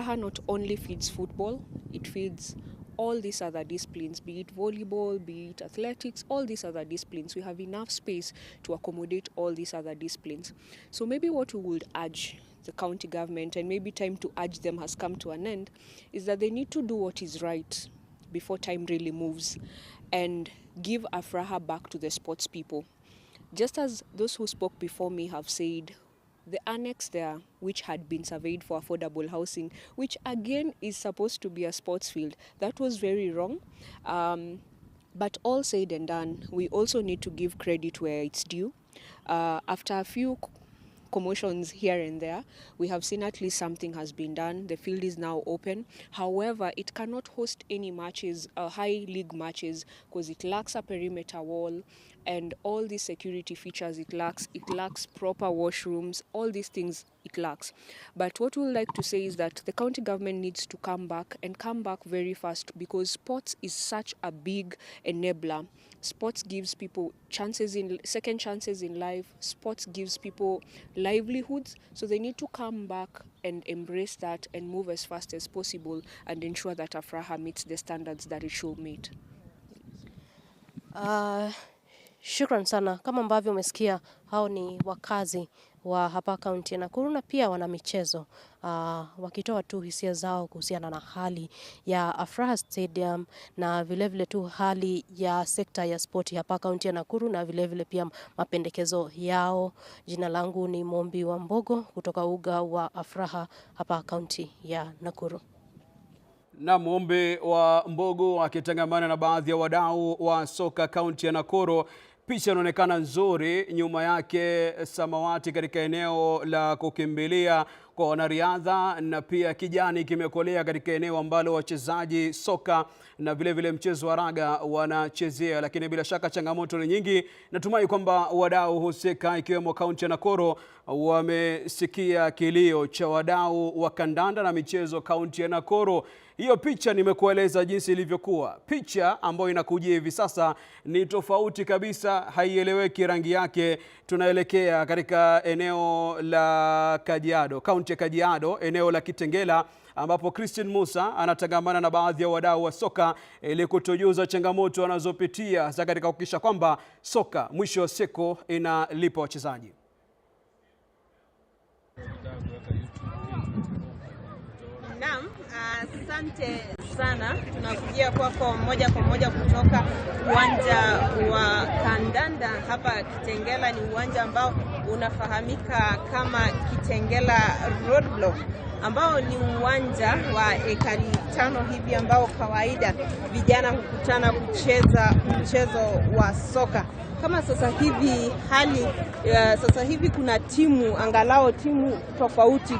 Afraha not only feeds football, it feeds all these other disciplines, be it volleyball, be it athletics, all these other disciplines. We have enough space to accommodate all these other disciplines. So maybe what we would urge the county government, and maybe time to urge them has come to an end, is that they need to do what is right before time really moves and give Afraha back to the sports people. Just as those who spoke before me have said, the annex there, which had been surveyed for affordable housing, which again is supposed to be a sports field, that was very wrong. But all said and done, we also need to give credit where it's due. After a few commotions here and there, we have seen at least something has been done. The field is now open. However, it cannot host any matches, high league matches, because it lacks a perimeter wall and all these security features it lacks. It lacks proper washrooms, all these things it lacks. But what we would like to say is that the county government needs to come back and come back very fast, because sports is such a big enabler. Sports gives people second chances in life. Sports gives people livelihoods. So they need to come back and embrace that and move as fast as possible and ensure that Afraha meets the standards that it should meet. Shukran sana. Kama ambavyo umesikia, hao ni wakazi wa hapa kaunti ya Nakuru na pia wana michezo, wakitoa tu hisia zao kuhusiana na hali ya Afraha Stadium na vile vile tu hali ya sekta ya spoti hapa kaunti ya Nakuru na vile vile pia mapendekezo yao. Jina langu ni Mombi wa Mbogo kutoka uga wa Afraha hapa kaunti ya Nakuru. Na Mombi wa Mbogo akitangamana na baadhi ya wadau wa soka kaunti ya Nakuru. Picha inaonekana nzuri, nyuma yake samawati katika eneo la kukimbilia kwa wanariadha, na pia kijani kimekolea katika eneo ambalo wachezaji soka na vile vile mchezo wa raga wanachezea. Lakini bila shaka changamoto ni nyingi. Natumai kwamba wadau husika ikiwemo kaunti ya Nakuru wamesikia kilio cha wadau wa kandanda na michezo kaunti ya Nakuru. Hiyo picha nimekueleza jinsi ilivyokuwa. Picha ambayo inakujia hivi sasa ni tofauti kabisa, haieleweki rangi yake. Tunaelekea katika eneo la Kajiado, kaunti ya Kajiado, eneo la Kitengela, ambapo Christian Musa anatangamana na baadhi ya wadau wa soka ili kutujuza changamoto wanazopitia za katika kuhakikisha kwamba soka mwisho wa siku inalipa wachezaji. Naam, asante sana. Tunakujia kwako moja kwa moja kutoka uwanja wa kandanda hapa Kitengela. Ni uwanja ambao unafahamika kama Kitengela Roadblock, ambao ni uwanja wa ekari 5 hivi, ambao kawaida vijana hukutana kucheza mchezo wa soka. Kama sasa hivi kuna angalau timu tofauti,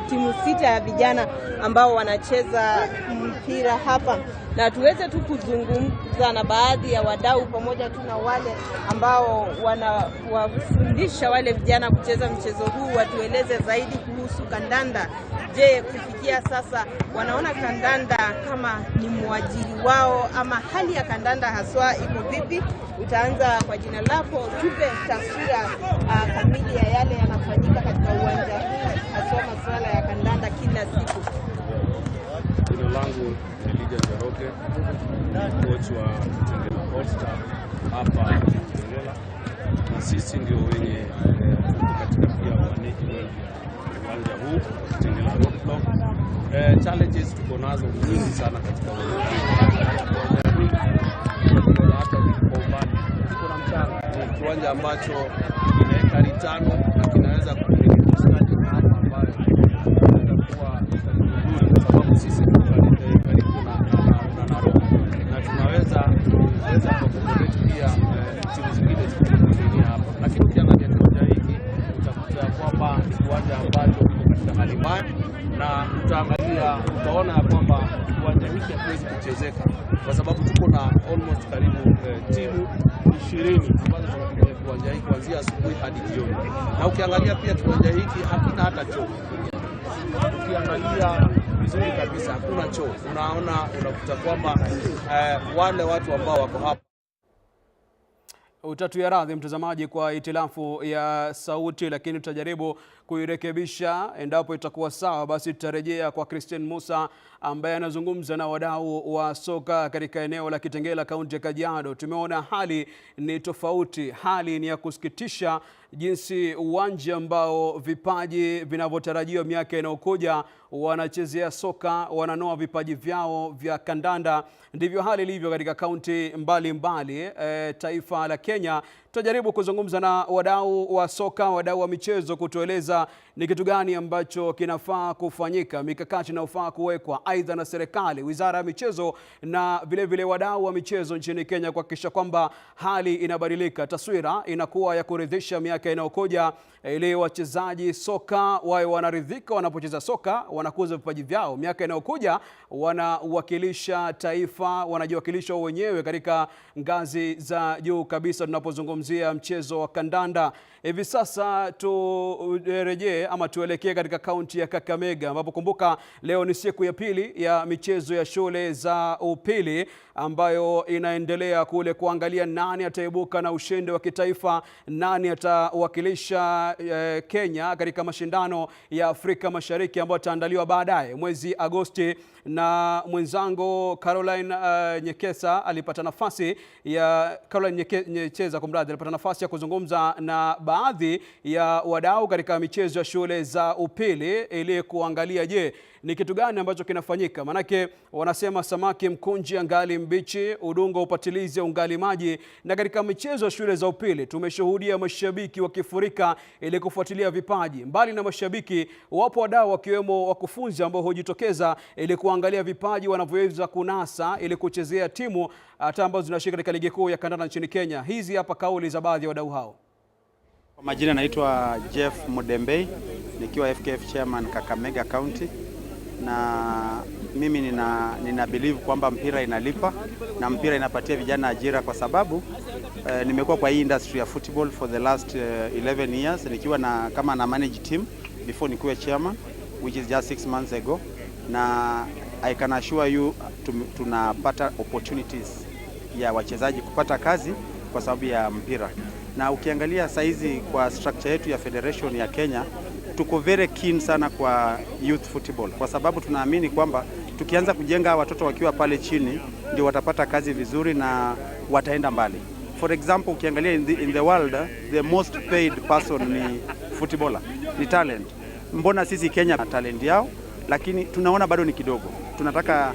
timu 6 ya vijana ambao wanacheza mpira hapa, na tuweze tu kuzungumza na baadhi ya wadau pamoja tu na wale ambao wanawafundisha wale vijana kucheza mchezo huu, watueleze zaidi kuhusu kandanda. Je, kufikia sasa wanaona kandanda kama ni mwajiri wao, ama hali ya kandanda haswa iko vipi? Utaanza kwa jina lako, tupe taswira kamili ya yale yanafanyika katika uwanja huu, haswa masuala ya kandanda kila siku. Jina langu ni Lydia Jaroke, coach wa Kitengela All-Star hapa Kitengela, na sisi ndio wenye katika pia management uwanja huu Kitengela Roadblock. Challenges tuko nazo nyingi sana katika uwanja kiwanja ambacho kina ekari 5 na kinaweza kumiliki stadi hapa ambayo inaweza kuwa nzuri, kwa sababu sisi tuko karibu na Nairobi na tunaweza kucooperate pia timu zingine zikiwa hapa. Lakini ukiangalia kiwanja hiki utakuta kwamba kiwanja ambacho kiko katika hali mbaya, na utaona kwamba kiwanja hiki hakiwezi kuchezeka kwa sababu tuko na almost karibu timu 20 ambazo tunatumia kiwanja hiki kuanzia asubuhi hadi jioni. Na ukiangalia pia kiwanja hiki hakina hata choo. Ukiangalia vizuri kabisa hakuna choo. Unakuta kwamba wale watu ambao wako hapa. Utatuya radhi mtazamaji kwa itilafu ya sauti, lakini tutajaribu kuirekebisha. Endapo itakuwa sawa, basi tutarejea kwa Christian Musa ambaye anazungumza na wadau wa soka katika eneo la Kitengela, kaunti ya Kajiado. Tumeona hali ni tofauti, hali ni ya kusikitisha, jinsi uwanja ambao vipaji vinavyotarajiwa miaka inayokuja wanachezea soka, wananoa vipaji vyao vya kandanda, ndivyo hali ilivyo katika kaunti mbalimbali taifa la Kenya. Tutajaribu kuzungumza na wadau wa soka, wadau wa michezo, kutueleza ni kitu gani ambacho kinafaa kufanyika, mikakati inayofaa kuwekwa aidha na serikali, wizara ya michezo na vile vile wadau wa michezo nchini Kenya, kuhakikisha kwamba hali inabadilika, taswira inakuwa ya kuridhisha miaka inayokuja, ili wachezaji soka wawe wanaridhika wanapocheza soka, wanakuza vipaji vyao, miaka inayokuja wanawakilisha taifa, wanajiwakilisha wenyewe katika ngazi za juu kabisa tunapozungumzia mchezo wa kandanda. Hivi sasa turejee ama tuelekee katika kaunti ya Kakamega, ambapo kumbuka leo ni siku ya pili ya michezo ya shule za upili ambayo inaendelea kule, kuangalia nani ataibuka na ushindi wa kitaifa, nani atawakilisha Kenya katika mashindano ya Afrika Mashariki ambayo yataandaliwa baadaye mwezi Agosti. Na mwenzangu Caroline Nyekesa alipata nafasi ya alipata nafasi ya kuzungumza na baadhi ya wadau katika michezo ya shule za upili ili kuangalia ni kitu gani ambacho kinafanyika. Manake wanasema samaki mkunji angali mbichi, udongo upatilize ungali maji. Na katika michezo ya shule za upili tumeshuhudia mashabiki wakifurika ili kufuatilia vipaji. Mbali na mashabiki, wapo wadau wakiwemo wakufunzi ambao hujitokeza ili kuangalia vipaji wanavyoweza kunasa ili kuchezea timu hata ambazo zinashiriki katika ligi kuu ya kandanda nchini Kenya. Hizi hapa kauli za baadhi ya wadau hao. Kwa majina naitwa Jeff Mudembei, nikiwa FKF chairman Kakamega County, na mimi nina believe kwamba mpira inalipa na mpira inapatia vijana ajira, kwa sababu nimekuwa kwa hii industry ya football for the last 11 years nikiwa kama na manage team before nikuwe chairman, which is just 6 months ago, na I can assure you tunapata opportunities ya wachezaji kupata kazi kwa sababu ya mpira. Na ukiangalia saizi kwa structure yetu ya federation ya Kenya, tuko very keen sana kwa youth football, kwa sababu tunaamini kwamba tukianza kujenga watoto wakiwa pale chini ndio watapata kazi vizuri na wataenda mbali. For example, ukiangalia in the world the most paid person ni footballer, ni talent. Mbona sisi Kenya talent yao, lakini tunaona bado ni kidogo. Tunataka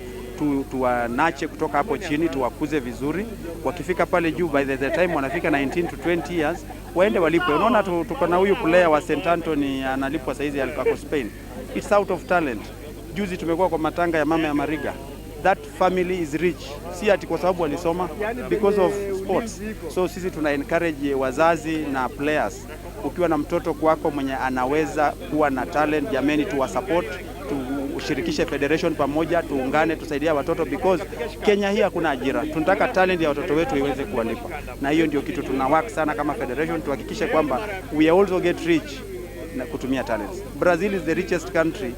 tuwanache kutoka hapo chini, tuwakuze vizuri, wakifika pale juu by the time wanafika 19 to 20 years waende walipwe. Unaona tuko na huyu player wa St Anthony analipwa saizi aliko Spain. It's out of talent. Juzi tumekuwa kwa matanga ya mama ya Mariga. That family is rich. Si ati kwa sababu walisoma, because of sports. So sisi tuna encourage wazazi na players, ukiwa na mtoto kwako mwenye anaweza kuwa na talent, jameni tuwa support, tushirikishe federation pamoja, tuungane, tusaidia watoto, because Kenya hii hakuna ajira. Tunataka talent ya watoto wetu iweze kuwalipa. Na hiyo ndio kitu tuna work sana kama federation, tuhakikishe kwamba we also get rich na kutumia talents. Brazil is the richest country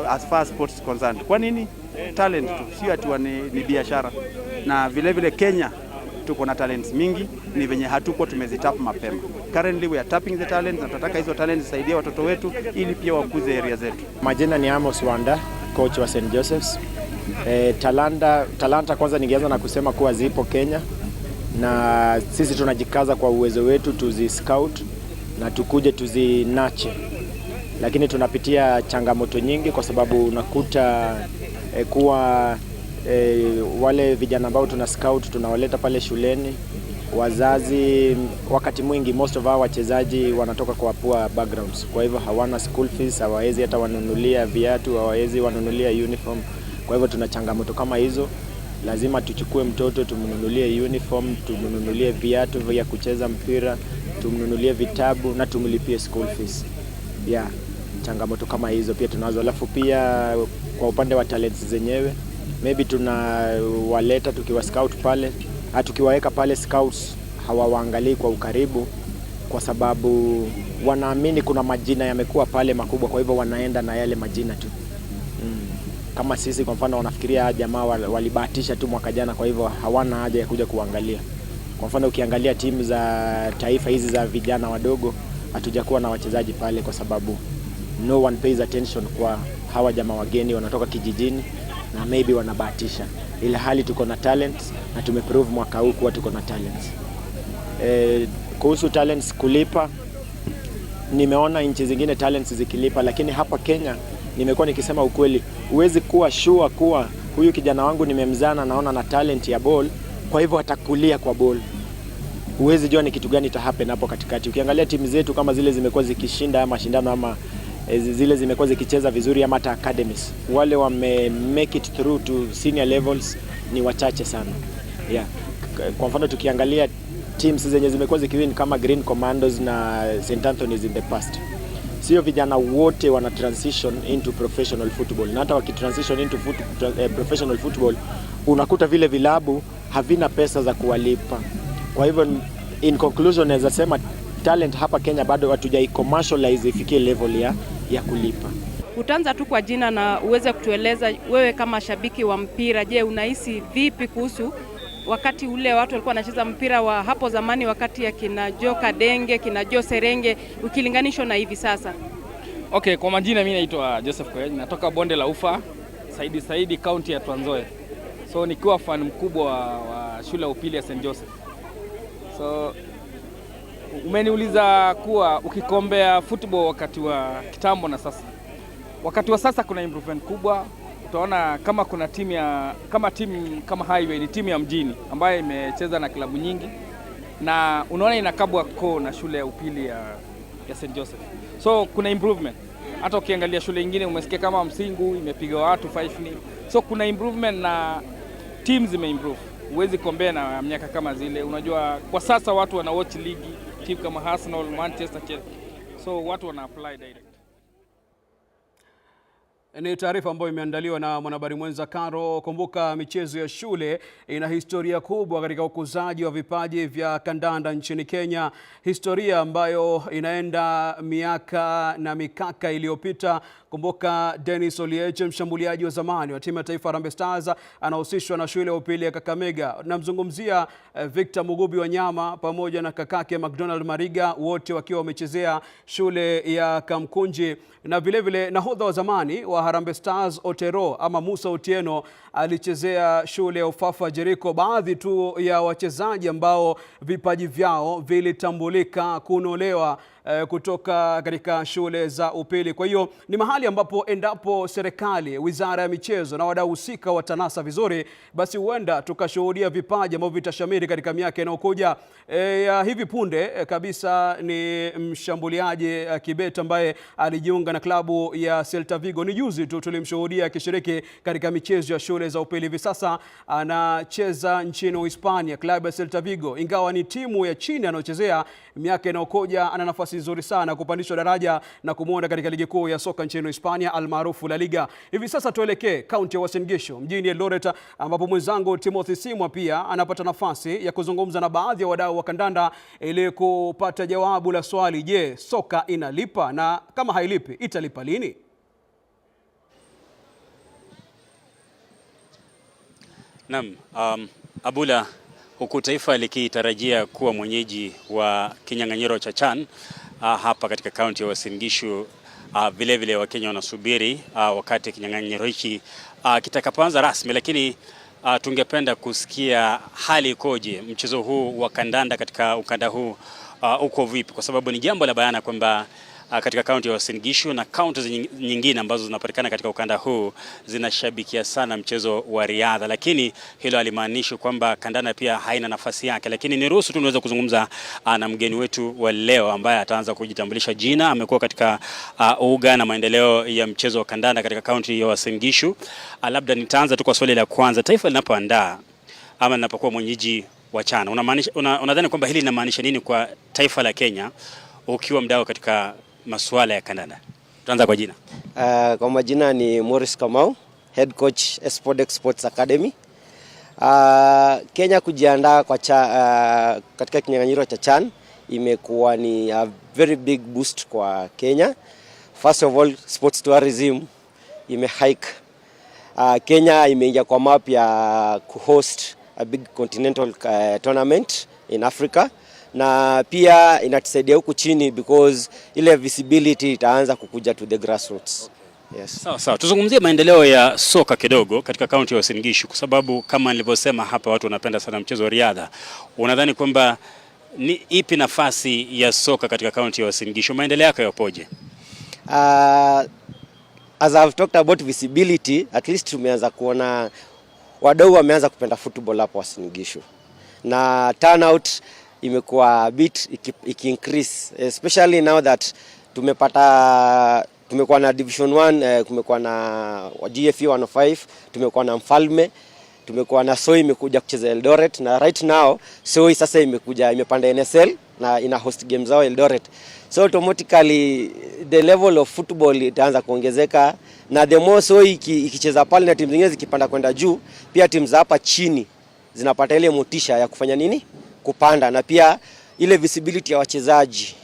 as far as sports is concerned. Kwa nini? Talent tu, sio ati ni biashara. Na vile vile Kenya tuko na talents mingi, ni venye hatuko tumezitap mapema. Currently we are tapping the talents, na tunataka hizo talents zisaidie watoto wetu ili pia wakuze area zetu. Majina ni Amos Wanda, coach wa St Joseph's. Talanta kwanza ningeanza na kusema kuwa zipo Kenya, na sisi tunajikaza kwa uwezo wetu tuzi-scout na tukuje tuzi-nache. Lakini tunapitia changamoto nyingi, kwa sababu unakuta kuwa wale vijana ambao tuna scout tunawaleta pale shuleni, wazazi wakati mwingi most of our wachezaji wanatoka kwa poor backgrounds, kwa hivyo hawana school fees, hawawezi hata wanunulia viatu, hawawezi wanunulia uniform. Kwa hivyo tuna changamoto kama hizo. Lazima tuchukue mtoto tumnunulie uniform, tumnunulie viatu vya kucheza mpira, tumnunulie vitabu na tumlipie school fees. Changamoto kama hizo pia tunazo. Alafu pia kwa upande wa talents zenyewe, maybe tunawaleta tukiwa scout pale, tukiwaweka pale scouts hawawaangalii kwa ukaribu, kwa sababu wanaamini kuna majina yamekuwa pale makubwa, kwa hivyo wanaenda na yale majina tu. Kama sisi kwa mfano wanafikiria jamaa walibahatisha tu mwaka jana, kwa hivyo hawana haja ya kuja kuangalia. Kwa mfano ukiangalia timu za taifa hizi za vijana wadogo, hatujakuwa na wachezaji pale kwa sababu no one pays attention kwa hawa jamaa wageni wanatoka kijijini na maybe wanabahatisha, ila hali tuko na talents na tumeprove mwaka huu kuwa tuko na talents. Kuhusu talents kulipa, nimeona nchi zingine talents zikilipa, lakini hapa Kenya nimekuwa nikisema ukweli, huwezi kuwa sure kuwa huyu kijana wangu nimemzana naona na talent ya ball, kwa hivyo atakulia kwa ball. Huwezi jua ni kitu gani ita happen hapo katikati. Ukiangalia timu zetu kama zile zimekuwa zikishinda mashindano ama zile zimekuwa zikicheza vizuri ama hata academies, wale wame make it through to senior levels ni wachache sana. Yeah. Kwa mfano tukiangalia teams zenye zimekuwa zikiwin kama Green Commandos na St. Anthony's in the past, sio vijana wote wana transition into professional football, na hata wakitransition into professional football unakuta vile vilabu havina pesa za kuwalipa. Kwa hivyo in conclusion naweza sema talent hapa Kenya bado hatujai commercialize ifikie level ya kulipa. Utaanza tu kwa jina na uweze kutueleza wewe kama shabiki wa mpira, je, unahisi vipi kuhusu wakati ule watu walikuwa wanacheza mpira wa hapo zamani, wakati ya kina Joe Kadenge, kina Joe Serenge, ukilinganishwa na hivi sasa? Okay, kwa majina mimi naitwa Joseph Koech, natoka Bonde la Ufa, Saidi county ya Trans Nzoia. So nikiwa fan mkubwa wa shule ya upili ya St. Joseph. So umeniuliza kuwa ukikombea football wakati wa kitambo na sasa. Wakati wa sasa kuna improvement kubwa. Utaona kama kuna timu kama Highway ni timu ya mjini ambayo imecheza na klabu nyingi, na unaona inakabwa na shule ya upili ya St. Joseph. So kuna improvement. Hata ukiangalia shule nyingine umesikia kama Msingu imepiga watu 5-0. So kuna improvement na teams zimeimprove. Huwezi compare na miaka kama zile. Unajua kwa sasa watu wana watch ligi, timu kama Arsenal, Manchester, Chelsea. So watu wana apply direct. Ni taarifa ambayo imeandaliwa na mwanahabari mwenza Karo. Kumbuka michezo ya shule ina historia kubwa katika ukuzaji wa vipaji vya kandanda nchini Kenya. Historia ambayo inaenda miaka na mikaka iliyopita. Kumbuka Dennis Oliech, mshambuliaji wa zamani wa timu ya taifa Harambee Stars, anahusishwa na shule ya upili ya Kakamega. Namzungumzia Victor Mugubi Wanyama pamoja na kakake McDonald Mariga, wote wakiwa wamechezea shule ya Kamkunji. Na vile vile nahodha wa zamani wa Harambee Stars Otero ama Musa Otieno alichezea shule ya Ufafa Jericho. Baadhi tu ya wachezaji ambao vipaji vyao vilitambulika kunolewa kutoka katika shule za upili. Kwa hiyo ni mahali ambapo endapo serikali, wizara ya michezo na wadau husika watanasa vizuri, basi huenda tukashuhudia vipaji ambavyo vitashamiri katika miaka inayokuja. Hivi punde kabisa ni mshambuliaji Kibet ambaye alijiunga na klabu ya Celta Vigo. Ni juzi tu tulimshuhudia akishiriki katika michezo ya shule za upili. Hivi sasa anacheza nchini Uhispania, klabu ya Celta Vigo. Ingawa ni timu ya chini anayochezea, miaka inayokuja ana nafasi nzuri sana kupandishwa daraja na kumuona katika ligi kuu ya soka nchini Hispania almaarufu La Liga. Hivi sasa tuelekee kaunti ya Uasin Gishu mjini Eldoret, ambapo mwenzangu Timothy Simwa pia anapata nafasi ya kuzungumza na baadhi ya wadau wa kandanda ili kupata jawabu la swali, je, soka inalipa, na kama hailipi italipa lini? Naam, Abula, huku taifa likitarajia kuwa mwenyeji wa kinyang'anyiro cha CHAN hapa katika kaunti ya Uasin Gishu, vile vile Wakenya wanasubiri wakati kinyang'anyiro hiki kitakapoanza rasmi, lakini tungependa kusikia hali ikoje, mchezo huu wa kandanda katika ukanda huu uko vipi, kwa sababu ni jambo la bayana kwamba katika kaunti ya Uasin Gishu na kaunti nyingine ambazo zinapatikana katika ukanda huu zinashabikia sana mchezo wa riadha, lakini hilo halimaanishi kwamba kandanda pia haina nafasi yake. Lakini niruhusu tu niweze kuzungumza na mgeni wetu wa leo ambaye ataanza kujitambulisha jina. Amekuwa katika uga na maendeleo ya mchezo wa kandanda katika kaunti ya Uasin Gishu. Labda nitaanza tu kwa swali la kwanza. Taifa linapoandaa ama linapokuwa mwenyeji wa CHAN, unadhani kwamba hili linamaanisha nini kwa taifa la Kenya ukiwa mdau katika masuala ya kandanda? Tuanza kwa jina. Kwa majina ni Morris Kamau, head coach Espordex Sports Academy. Kenya kujiandaa kwa katika kinyang'anyiro cha CHAN imekuwa ni a very big boost kwa Kenya. First of all, sports tourism imehike. Kenya imeingia kwa map ya kuhost a big continental tournament in Africa, na pia inatusaidia huku chini because ile visibility itaanza kukuja to the grassroots. Yes. Sawa. Tuzungumzie maendeleo ya soka kidogo katika kaunti ya Uasin Gishu, kwa sababu kama nilivyosema hapa watu wanapenda sana mchezo wa riadha. Unadhani kwamba ni ipi nafasi ya soka katika kaunti ya Uasin Gishu? Maendeleo yake yapoje? As I've talked about visibility, at least tumeanza kuona wadau wameanza kupenda football hapo Uasin Gishu. Na turnout imekuwa a bit increase, especially now that tumekuwa na Division 1, kumekuwa na GFE 105, tumekuwa na Mfalme, tumekuwa na Soi imekuja kucheza Eldoret, na right now Soi sasa imepanda NSL na ina host games zao Eldoret. So automatically the level of football itaanza kuongezeka, na the more Soi ikicheza pale na timu zingine zikipanda kwenda juu, pia timu za hapa chini zinapata ile motisha ya kufanya nini? Kupanda, na pia ile visibility ya wachezaji.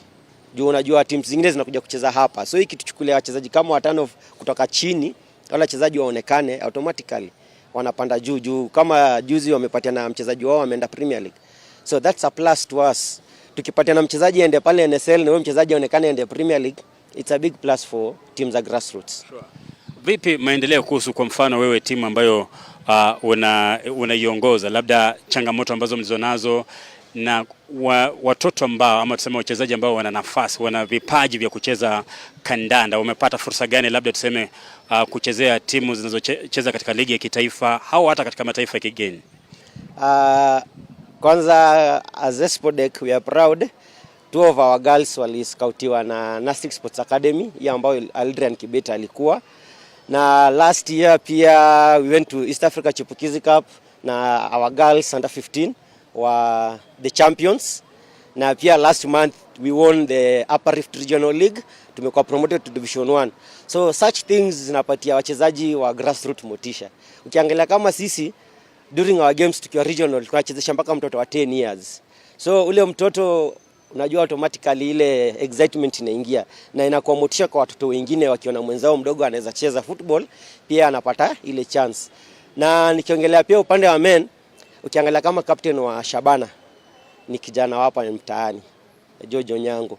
Juu unajua timu zingine zinakuja kucheza hapa. So hiki tuchukulia wachezaji kama 5 kutoka chini, wale wachezaji waonekane, automatically wanapanda juu. Kama juzi wamepatia na mchezaji wao ameenda Premier League. So that's a plus to us. Tukipatia na mchezaji aende pale NSL na huyo mchezaji aonekane aende Premier League, it's a big plus for teams za grassroots. Sure. Vipi maendeleo kuhusu kwa mfano wewe timu ambayo unaiongoza, labda changamoto ambazo mlizonazo na watoto ambao ama tuseme wachezaji ambao wana nafasi, wana vipaji vya kucheza kandanda, umepata fursa gani labda tuseme kuchezea timu zinazocheza katika ligi ya kitaifa au hata katika mataifa ya kigeni? Kwanza as Espodek we are proud 2 of our girls waliscoutiwa na Nastic Sports Academy ya ambayo Aldrian Kibeta alikuwa, na last year pia we went to East Africa Chipukizi Cup na our girls under 15 were the champions, na pia last month we won the Upper Rift Regional League, tumekuwa promoted to Division 1. So such things zinapatia wachezaji wa grassroots motisha. Ukiangalia kama sisi during our games tukiwa regional tunachezesha mpaka mtoto wa 10 years. So ule mtoto unajua automatically ile excitement inaingia na inakuwa motisha kwa watoto wengine, wakiona mwenzao mdogo anaweza cheza football pia anapata ile chance. Na nikiongelea pia upande wa men, ukiangalia kama captain wa Shabana ni kijana hapa mtaani Jojo Nyango.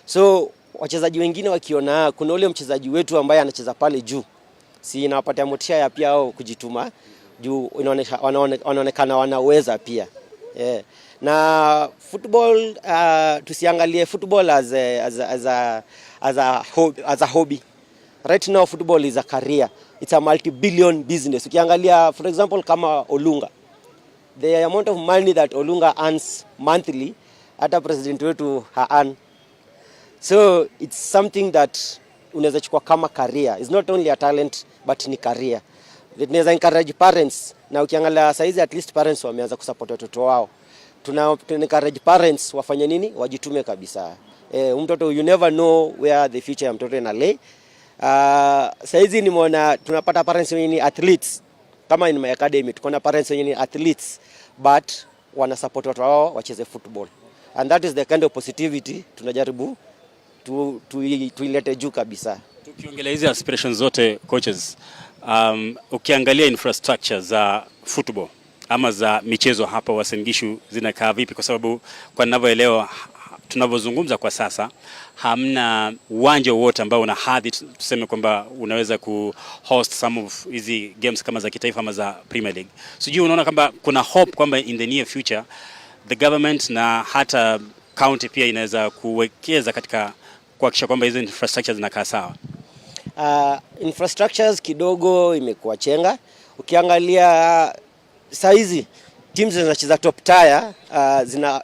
So wachezaji wengine wakiona kuna ule mchezaji wetu ambaye anacheza pale juu, si inawapatia motisha ya pia wao kujituma juu, wanaonekana wanaweza pia. Yeah. Na football tusiangalie football as a hobby. Right now football is a career. It's a multi-billion business. Ukiangalia for example kama Olunga, the amount of money that Olunga earns monthly, hata president wetu earn. So it's something that unaweza chukua kama career. It's not only a talent but ni career. Tunaweza encourage parents, na ukiangalia saizi at least parents wameanza kusupport watoto wao. Tuna encourage parents wafanye nini? Wajitume kabisa. Mtoto you never know where the future ya mtoto ina lay. Saizi nimeona tunapata parents wenye ni athletes. Kama in my academy tuko na parents wenye ni athletes but wana support watoto wao wacheze football. And that is the kind of positivity tunajaribu tuilete juu kabisa. Tukiongelea hizi aspirations zote coaches, ukiangalia infrastructure za football ama za michezo hapa Uasin Gishu zinakaa vipi? Kwa sababu kwa ninavyoelewa tunavyozungumza kwa sasa hamna uwanja wote ambao una hadhi tuseme kwamba unaweza kuhost some of hizi games kama za kitaifa ama za Premier League. Sijui unaona kwamba kuna hope kwamba in the near future the government na hata county pia inaweza kuwekeza katika kuhakikisha kwamba hizo infrastructures zinakaa sawa? Infrastructures kidogo imekuwa chenga. Ukiangalia saizi teams zinacheza top tier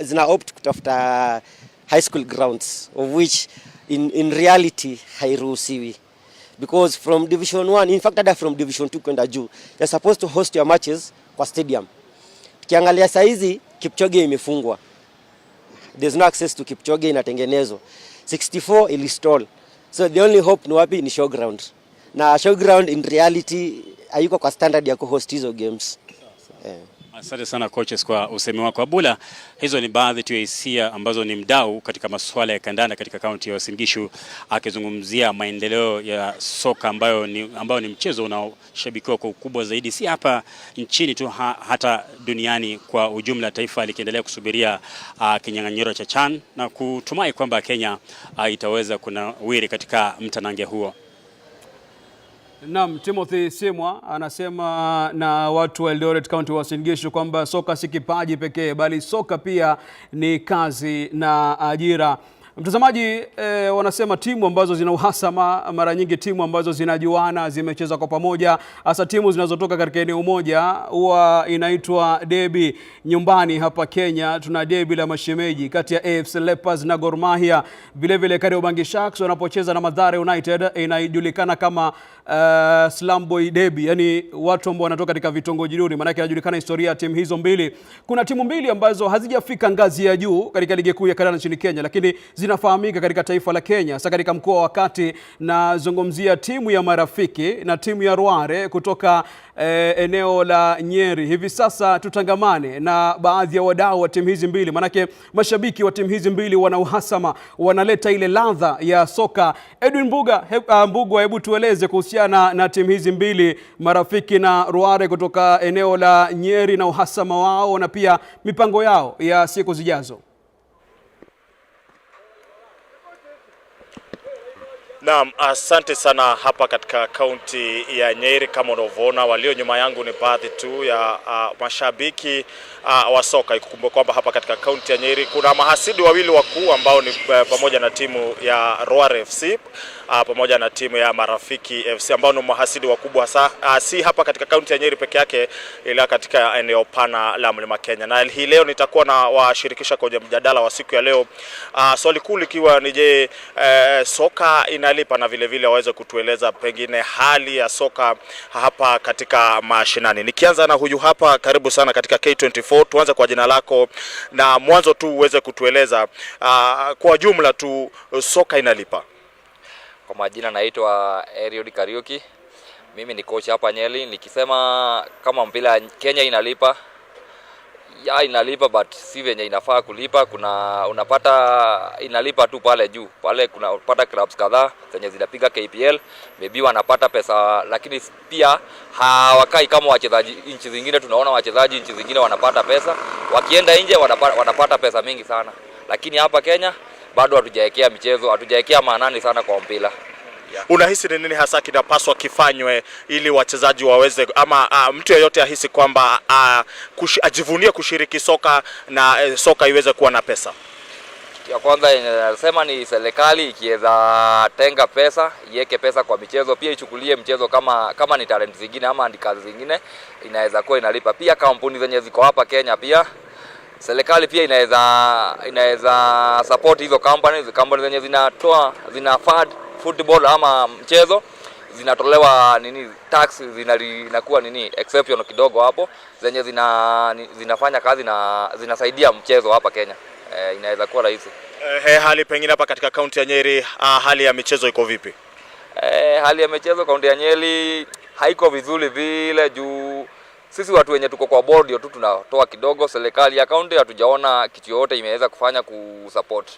zina opt kutafuta high school grounds, of which in reality hairuhusiwi, because from Division 1, in fact from Division 2 kwenda juu, you're supposed to host your matches kwa stadium. Ukiangalia saizi Kipchoge imefungwa, there's no access to Kipchoge, inatengenezwa 64 ilistall. So the only hope ni wapi? Ni showground, na showground in reality hayuko kwa standard ya kuhost hizo games. Asante sana coaches kwa usemi wako. Abula, hizo ni baadhi tu ya hisia ambazo ni mdau katika masuala ya kandanda katika kaunti ya Uasin Gishu, akizungumzia maendeleo ya soka ambayo ni mchezo unaoshabikiwa kwa ukubwa zaidi si hapa nchini tu, hata duniani kwa ujumla, taifa likiendelea kusubiria kinyang'anyiro cha CHAN na kutumai kwamba Kenya itaweza kunawiri katika mtanange huo. Naam, Timothy Simwa anasema na watu wa Eldoret County wa Uasin Gishu kwamba soka si kipaji pekee bali soka pia ni kazi na ajira. Mtazamaji, wanasema timu ambazo zina uhasama mara nyingi timu ambazo zinajuana zimecheza kwa pamoja, hasa timu zinazotoka katika eneo moja huwa inaitwa derby. Nyumbani hapa Kenya tuna derby la mashemeji kati ya AFC Leopards na Gor Mahia. Vile vile Kariobangi Sharks wanapocheza na Mathare United inajulikana kama Slum Boy derby, yani watu ambao wanatoka katika vitongoji duni, maana yake inajulikana historia ya timu hizo mbili. Kuna timu mbili ambazo hazijafika ngazi ya juu katika ligi kuu ya kandanda nchini Kenya, lakini zinafahamika katika taifa la Kenya, hasa katika mkoa wa Kati. Na zungumzia timu ya Marafiki na timu ya Ruare kutoka eneo la Nyeri. Hivi sasa tutangamane na baadhi ya wadau wa timu hizi mbili, manake mashabiki wa timu hizi mbili wana uhasama, wanaleta ile ladha ya soka. Edwin Mbugua, hebu tueleze kuhusiana na timu hizi mbili, Marafiki na Ruare kutoka eneo la Nyeri, na uhasama wao na pia mipango yao ya siku zijazo. Naam, asante sana. Hapa katika kaunti ya Nyeri, kama unavyoona, walio nyuma yangu ni baadhi tu ya mashabiki wa soka. Ikukumbuka kwamba hapa katika kaunti ya Nyeri kuna mahasidi wawili wakuu ambao ni pamoja na timu ya Ruare FC pamoja na timu ya Marafiki FC ambao ni mahasidi wakubwa si hapa katika kaunti ya Nyeri peke yake, ila katika eneo pana la Mlima Kenya. Na hii leo nitakuwa na washirikisha kwenye mjadala wa siku ya leo. Swali kuu likiwa ni je, soka inalipa, na vile vile waweze kutueleza pengine hali ya soka hapa katika mashinani. Nikianza na huyu hapa, karibu sana katika K24. Tuanze kwa jina lako na mwanzo tu uweze kutueleza kwa jumla tu soka inalipa. Kwa majina naitwa Eriod Kariuki. Mimi ni coach hapa Nyeri. Nikisema kama mpira Kenya inalipa, ya inalipa, but si venye inafaa kulipa. Unapata inalipa tu pale juu. Pale kuna unapata clubs kadhaa zenye zinapiga KPL, maybe wanapata pesa, lakini pia hawakai kama wachezaji nchi zingine. Tunaona wachezaji nchi zingine wanapata pesa, wakienda nje wanapata pesa mingi sana. Lakini hapa Kenya bado hatujaekea michezo, hatujaekea maanani sana kwa mpira. Unahisi ni nini hasa kinapaswa kifanywe ili wachezaji waweze ama mtu yeyote ahisi kwamba ajivunie kushiriki soka na soka iweze kuwa na pesa? Ya kwanza nasema ni serikali ikiweza tenga pesa, iweke pesa kwa michezo, pia ichukulie mchezo kama ni talent zingine ama ni kazi zingine, inaweza kuwa inalipa. Pia kampuni zenye ziko hapa Kenya, pia serikali pia inaweza support hizo companies zenye zinafund football ama mchezo, zinatolewa tax, zinakuwa exception kidogo hapo, zenye zinafanya kazi na zinasaidia mchezo hapa Kenya. Inaweza kuwa rahisi. Hali pengine hapa katika kaunti ya Nyeri, hali ya michezo iko vipi? Hali ya michezo kaunti ya Nyeri haiko vizuri vile, juu sisi watu wenye tuko kwa board ndio tu tunatoa kidogo. Serikali ya county hatujaona kitu yote imeweza kufanya kusupport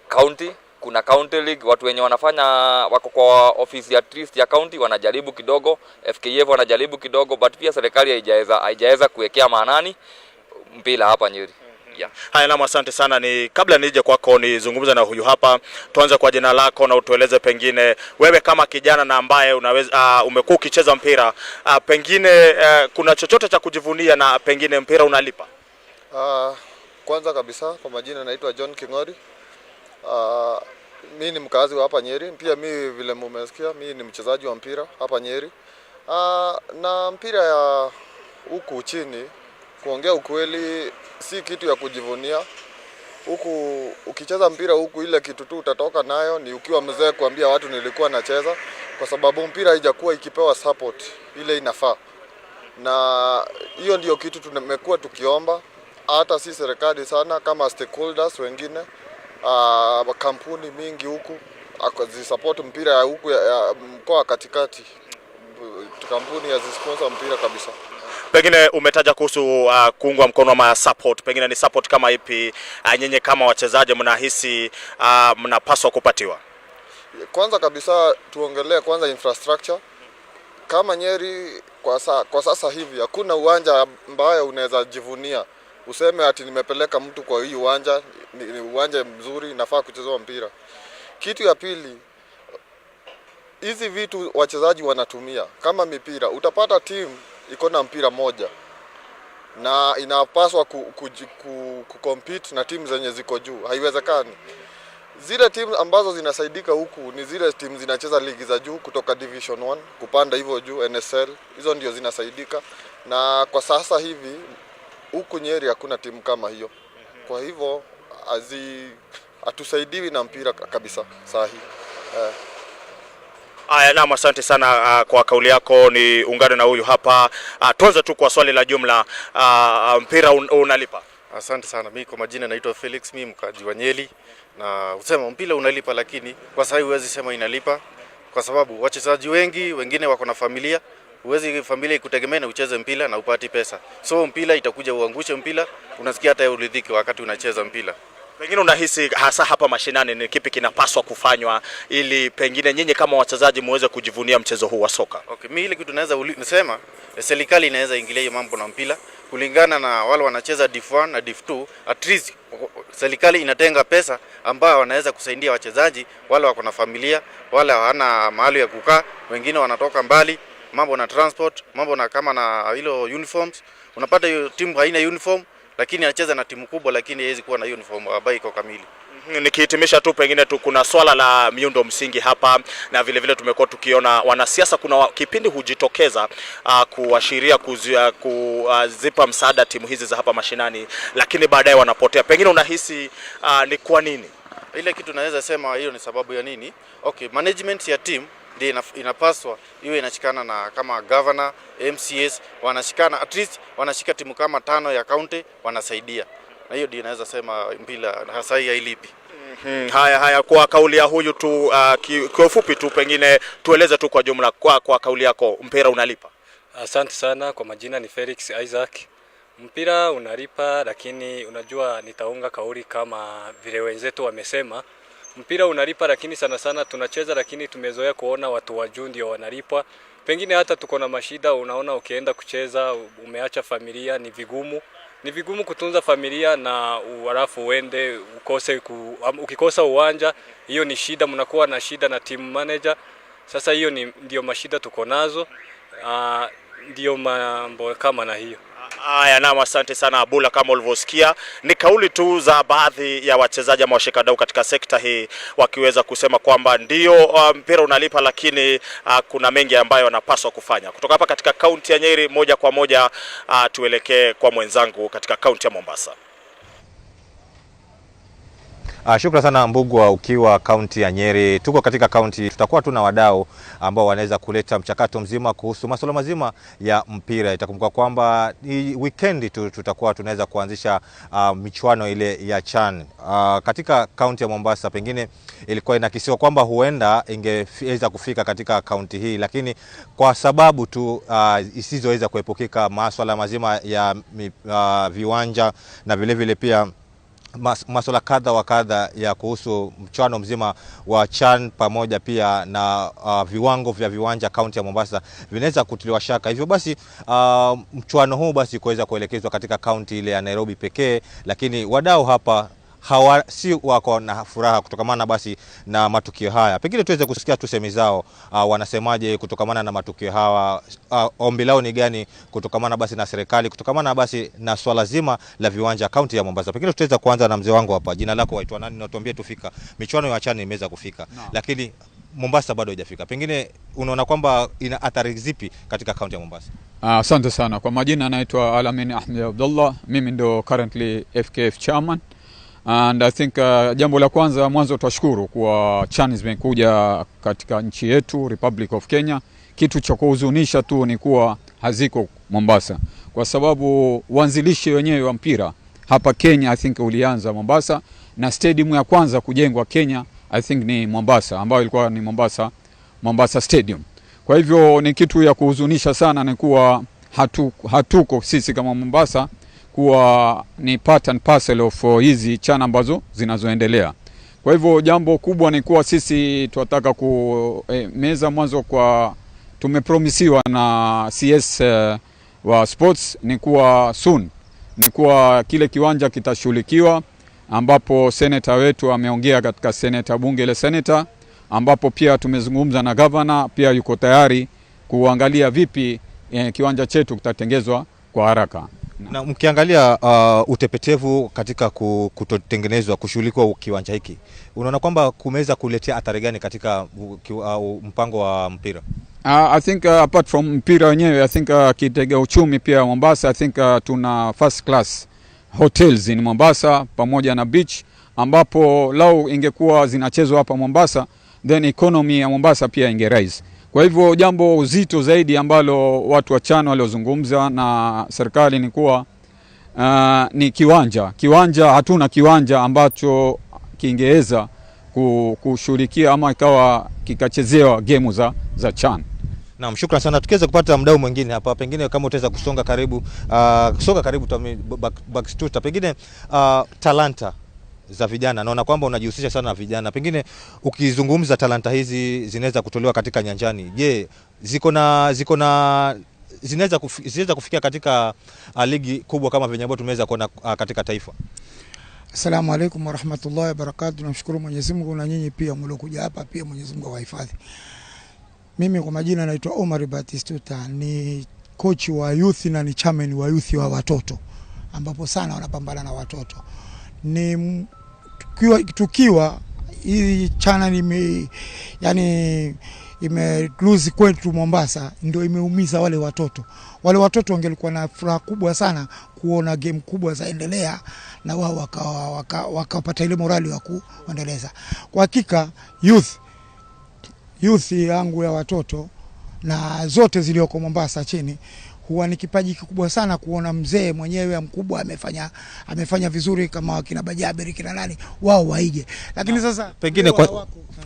county. Kuna county league, watu wenye wanafanya wako kwa ofisi ya trust ya county wanajaribu kidogo, FKF wanajaribu kidogo, but pia serikali haijaweza kuwekea maanani mpira hapa Nyeri. Yeah. Haya, naam, asante sana. Ni kabla nije kwako nizungumze na huyu hapa, tuanze kwa jina lako na utueleze pengine wewe kama kijana na ambaye unaweza umekuwa ukicheza mpira, pengine kuna chochote cha kujivunia na pengine mpira unalipa? Kwanza kabisa kwa majina naitwa John Kingori. Mimi ni mkazi wa hapa Nyeri. Pia mimi vile mmesikia, mimi ni mchezaji wa mpira hapa Nyeri. Na mpira ya huku chini, kuongea ukweli, si kitu ya kujivunia. Huku ukicheza mpira huku, ile kitu tu utatoka nayo ni ukiwa mzee kuambia watu nilikuwa nacheza, kwa sababu mpira haijakuwa ikipewa support ile inafaa. Na hiyo ndio kitu tumekuwa tukiomba, hata si serikali sana, kama stakeholders wengine, kampuni mingi huku zisupport mpira ya huku ya mkoa katikati, kampuni ya sponsor mpira kabisa. Pengine umetaja kuhusu kuungwa mkono ama support, pengine ni support kama ipi nyenye kama wachezaji mnahisi mnapaswa kupatiwa? Kwanza kabisa tuongelee kwanza infrastructure. Kama Nyeri kwa sasa hivi hakuna uwanja ambayo unaweza jivunia useme ati nimepeleka mtu kwa hii uwanja, ni uwanja mzuri nafaa kuchezwa mpira. Kitu ya pili, hizi vitu wachezaji wanatumia kama mipira, utapata timu iko na mpira moja na inapaswa kucompete na timu zenye ziko juu. Haiwezekani. Zile timu ambazo zinasaidika huku ni zile timu zinacheza ligi za juu kutoka Division 1 kupanda hivyo juu NSL. Hizo ndio zinasaidika, na kwa sasa hivi huku Nyeri hakuna timu kama hiyo. Kwa hivyo hatusaidiwi na mpira kabisa sahi. Aya, naam, asante sana kwa kauli yako. Ni ungane na huyu hapa. Tuanze tu kwa swali la jumla, mpira unalipa? Asante sana. Mimi kwa majina naitwa Felix, mimi mkaji wa Nyeri, na usema mpira unalipa, lakini kwa sasa huwezi sema inalipa kwa sababu wachezaji wengi wengine wako na familia. Huwezi familia ikutegemea na ucheze mpira na upati pesa. So mpira itakuja uangushe mpira, unasikia hata uridhiki wakati unacheza mpira. Pengine unahisi hasa hapa mashinani ni kipi kinapaswa kufanywa ili pengine nyinyi kama wachezaji muweze kujivunia mchezo huu wa soka? Okay, mimi ile kitu naweza nisema serikali inaweza ingilia hiyo mambo na mpira kulingana na wale wanacheza Div 1 na Div 2. At least serikali inatenga pesa ambao wanaweza kusaidia wachezaji wale wako na familia, wale hawana mahali ya kukaa, wengine wanatoka mbali, mambo na transport, mambo na kama na hilo uniforms. Unapata hiyo timu haina uniform lakini anacheza na timu kubwa lakini haiwezi kuwa na uniform ambayo iko kamili. Nikihitimisha tu pengine tu kuna swala la miundo msingi hapa, na vile vile tumekuwa tukiona wanasiasa kuna kipindi hujitokeza kuashiria kuzipa msaada timu hizi za hapa mashinani, lakini baadaye wanapotea. Pengine unahisi ni kwa nini? Ile kitu naweza sema hiyo ni sababu ya nini? Okay, management ya team ndio inapaswa iwe inashikana na kama governor, MCS wanashikana, at least wanashika timu kama 5 ya county wanasaidia. Na hiyo ndio naweza sema mpira hasa hii hailipi. Haya, kwa kauli ya huyu tu kwa ufupi tu pengine tueleze tu kwa jumla kwa kauli yako, mpira unalipa? Asante sana. Kwa majina ni Felix Isaac. Mpira unalipa, lakini unajua nitaunga kauli kama vile wenzetu wamesema. Mpira unalipa, lakini sana sana tunacheza, lakini tumezoea kuona watu wa juu ndio wanalipwa. Pengine hata tuko na mashida, unaona ukienda kucheza umeacha familia, ni vigumu kutunza familia na halafu uende ukikosa uwanja, hiyo ni shida, mnakuwa na shida na team manager. Sasa hiyo ndio mashida tuko nazo, ndio mambo kama na hiyo. Haya, naam, asante sana Abula. Kama ulivyosikia ni kauli tu za baadhi ya wachezaji ama washikadau katika sekta hii wakiweza kusema kwamba ndio mpira unalipa, lakini kuna mengi ambayo wanapaswa kufanya. Kutoka hapa katika kaunti ya Nyeri moja kwa moja tuelekee kwa mwenzangu katika kaunti ya Mombasa. Shukrani sana Mbugua, ukiwa kaunti ya Nyeri. Tuko katika kaunti, tutakuwa tuna wadau ambao wanaweza kuleta mchakato mzima kuhusu masuala mazima ya mpira. Itakumbuka kwamba weekend tutakuwa tunaweza kuanzisha michuano ile ya CHAN katika kaunti ya Mombasa. Pengine ilikuwa inakisiwa kwamba huenda ingeweza kufika katika kaunti hii, lakini kwa sababu tu isizoweza kuepukika masuala mazima ya viwanja na vile vile pia masuala kadha wa kadha ya kuhusu mchuano mzima wa CHAN pamoja pia na viwango vya viwanja kaunti ya Mombasa vinaweza kutiliwa shaka. Hivyo basi mchuano huu basi kuweza kuelekezwa katika kaunti ile ya Nairobi pekee, lakini wadau hapa si wako na furaha kutokamana basi na matukio haya. Pengine tuweze kusikia tusemi zao, wanasemaje kutokamana na matukio hawa, ombi lao ni gani kutokamana basi na serikali, kutokamana basi na swala zima la viwanja kaunti ya Mombasa. Pengine tutaweza kuanza na mzee wangu hapa. Jina lako, waitwa nani, na tuambie tufika michuano ya CHAN imeweza kufika lakini Mombasa bado haijafika. Pengine unaona kwamba ina athari zipi katika kaunti ya Mombasa? Asante sana. Kwa majina naitwa Alamin Ahmed Abdullah, mimi ndo currently FKF chairman. And I think jambo la kwanza mwanzo tutashukuru kwa CHAN zimekuja katika nchi yetu Republic of Kenya. Kitu cha kuhuzunisha tu ni kuwa haziko Mombasa, kwa sababu wanzilishi wenyewe wa mpira hapa Kenya I think ulianza Mombasa, na stadium ya kwanza kujengwa Kenya I think ni Mombasa, ambayo ilikuwa ni Mombasa Stadium. Kwa hivyo ni kitu ya kuhuzunisha sana ni kuwa hatuko sisi kama Mombasa kuwa ni part and parcel of hizi CHAN ambazo zinazoendelea. Kwa hivyo jambo kubwa ni kuwa sisi tunataka kumeza mwanzo kwa tumepromisiwa na CS wa sports ni kuwa soon ni kuwa kile kiwanja kitashughulikiwa, ambapo senator wetu ameongea katika senator bunge la senator, ambapo pia tumezungumza na governor, pia yuko tayari kuangalia vipi kiwanja chetu kitatengezwa kwa haraka. Na mkiangalia utepetevu katika kutotengenezwa kushughulikiwa kiwanja hiki, unaona kwamba kumeweza kuletea athari gani katika mpango wa mpira? I think apart from mpira wenyewe, I think kitega uchumi pia Mombasa, I think tuna first class hotels in Mombasa pamoja na beach, ambapo lao ingekuwa zinachezwa hapa Mombasa, then economy ya Mombasa pia inge rise. Kwa hivyo jambo uzito zaidi ambalo watu wa CHAN waliozungumza na serikali ni kuwa ni kiwanja. Hatuna kiwanja ambacho kingeweza kushughulikia ama ikawa kikachezewa game za CHAN. Naam, shukrani sana. Tukiweza kupata mdau mwingine hapa, pengine kama utaweza kusonga karibu backstuta, pengine talanta za vijana. Naona kwamba unajihusisha sana na vijana. Pengine ukizungumza talanta hizi zinaweza kutolewa katika nyanjani. Je, zinaweza kufikia katika ligi kubwa kama venye ambavyo tumeweza kuona katika taifa? Assalamu alaykum wa rahmatullahi wa barakatuh. Tunamshukuru Mwenyezi Mungu na nyinyi pia mliokuja hapa, pia Mwenyezi Mungu awahifadhi. Mimi kwa majina naitwa Omar Batistuta, ni coach wa youth na ni chairman wa youth wa watoto, ambapo sana wanapambana na watoto. Ni tukiwa hii chana ime lose kwetu Mombasa, ndio imeumiza wale watoto. Wale watoto wangelikuwa na furaha kubwa sana kuona game kubwa zaendelea, na wao wakapata ile morali wa kuendeleza. Kwa hakika youth yangu ya watoto na zote zilioko Mombasa chini, huwa ni kipaji kikubwa sana kuona mzee mwenyewe mkubwa amefanya vizuri kama kina Bajaberi kina nani wao waige. Lakini sasa pengine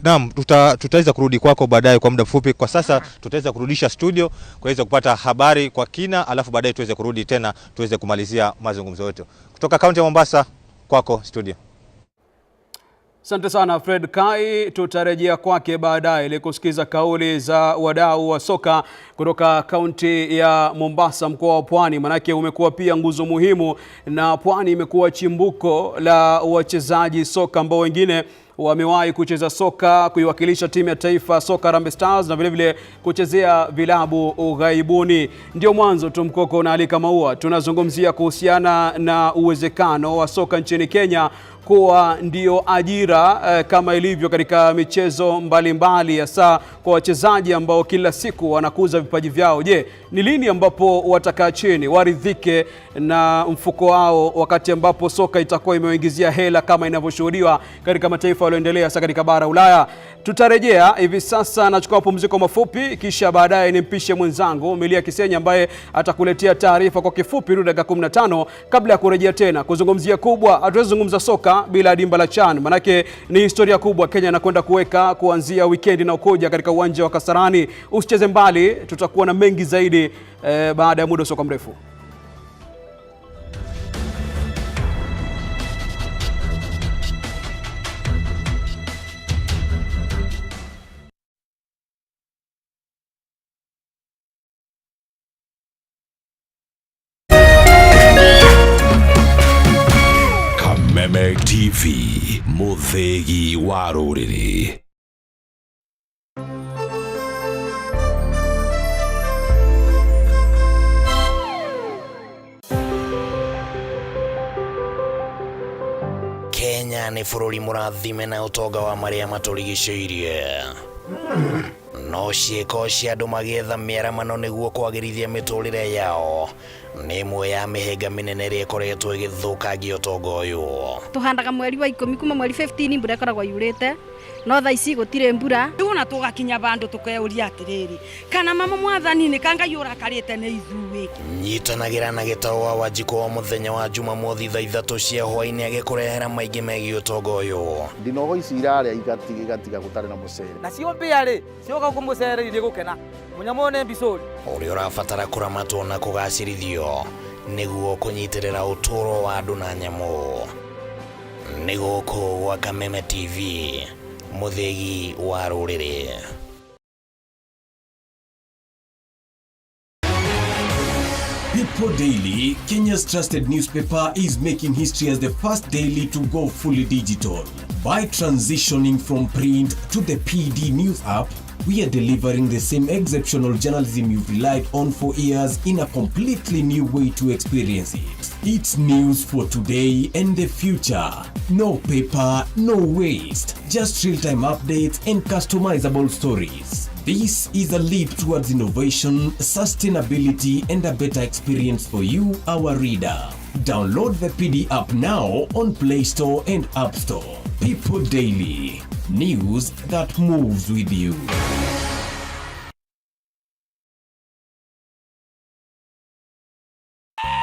naam, tutaweza kurudi kwako baadaye kwa muda mfupi. Kwa sasa tutaweza kurudisha studio kuweza kupata habari kwa kina, alafu baadaye tuweze kurudi tena tuweze kumalizia mazungumzo yetu. Kutoka kaunti ya Mombasa, kwako studio. Asante sana Fred Kai, tutarejea kwake baadaye ili kusikiza kauli za wadau wa soka kutoka kaunti ya Mombasa, mkoa wa Pwani. Manake umekuwa pia nguzo muhimu, na Pwani imekuwa chimbuko la wachezaji soka ambao wengine wamewahi kucheza soka, kuiwakilisha timu ya taifa soka Harambee Stars, na vile vile kuchezea vilabu ughaibuni. Ndio mwanzo tu mkoko na alika maua. Tunazungumzia kuhusiana na uwezekano wa soka nchini Kenya kuwa ndio ajira kama ilivyo katika michezo mbalimbali, hasa kwa wachezaji ambao kila siku wanakuza vipaji vyao. Je, ni lini ambapo watakaa chini waridhike na mfuko wao, wakati ambapo soka itakuwa imewaingizia hela kama inavyoshuhudiwa katika mataifa yaliyoendelea hasa katika bara Ulaya? Tutarejea hivi sasa, nachukua mapumziko mafupi, kisha baadaye nimpishe mwenzangu Milia Kisenya ambaye atakuletea taarifa kwa kifupi dakika 15 kabla ya kurejea tena kuzungumzia kubwa. Hatuwezi zungumza soka bila dimba la CHAN, manake ni historia kubwa Kenya inakwenda kuweka kuanzia weekend na ukoja katika uwanja wa Kasarani. Usicheze mbali, tutakuwa na mengi zaidi baada ya muda soka mrefu. Kameme TV, muthegi wa ruriri. Kenya ni bururi murathime na utonga wa maria maturigicĩirie. No ciĩko cia andũ magĩetha mĩaramano nĩguo kwagĩrithia mĩtũrĩre yao nĩ ĩmwe ya mĩhĩnga mĩnene ĩrĩa ĩkoretwo ĩgĩthũkangia ũtonga ũyũ. Tũhandaga mweri wa 10 kuma mweri 15 mbura ĩkoragwo yurĩte, no thaa ici gũtirĩ mbura. Rĩu na tũgakinya bandũ tũkeuria atĩrĩrĩ, kana mama mwathani nĩ kanga yũrakarĩte nĩ ithuĩ. Nyitanagĩra na Gĩtaũ wa Wanjikũ wa mũthenya wa Jumamothi thaa 3 cia hwaĩ-inĩ agĩkũrehera maingĩ megiĩ ũtonga ũyũ. Ndinogo ici irarĩa igatiga gũtarĩ na mũcere. Na cio mbĩa rĩ, cioka kumucereire gukena munyamone bisuri uria urabatara kuramatwo na kugacirithio niguo kunyitirira uturo wa andu na nyamu. Nĩ gũkũ gwa Kameme TV, muthegi wa rũrĩrĩ. People Daily, Kenya's trusted newspaper, is making history as the first daily to go fully digital. By transitioning from print to the PD News app, we are delivering the same exceptional journalism you've relied on for years in a completely new way to experience it. It's news for today and the future. No paper, no waste. Just real-time updates and customizable stories. This is a leap towards innovation, sustainability, and a better experience for you, our reader. Download the PD app now on Play Store and App Store. People Daily. News that moves with you.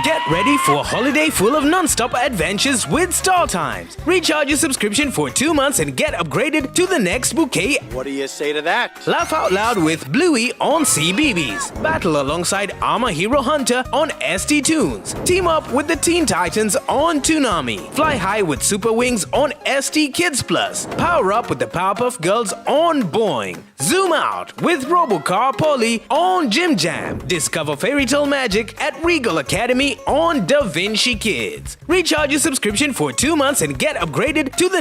Get ready for a holiday full of non-stop adventures with StarTimes. Recharge your subscription for 2 months and get upgraded to the next bouquet. What do you say to that? Laugh out loud with Bluey on CBeebies. Battle alongside Armor Hero Hunter on ST Tunes. Team up with the Teen Titans on Toonami. Fly high with Super Wings on ST Kids Plus. Power up with the Powerpuff Girls on Boing. Zoom out with Robocar Polly on Jim Jam. Discover fairy tale magic at Regal Academy on Da Vinci Kids. Recharge your subscription for 2 months and get upgraded to the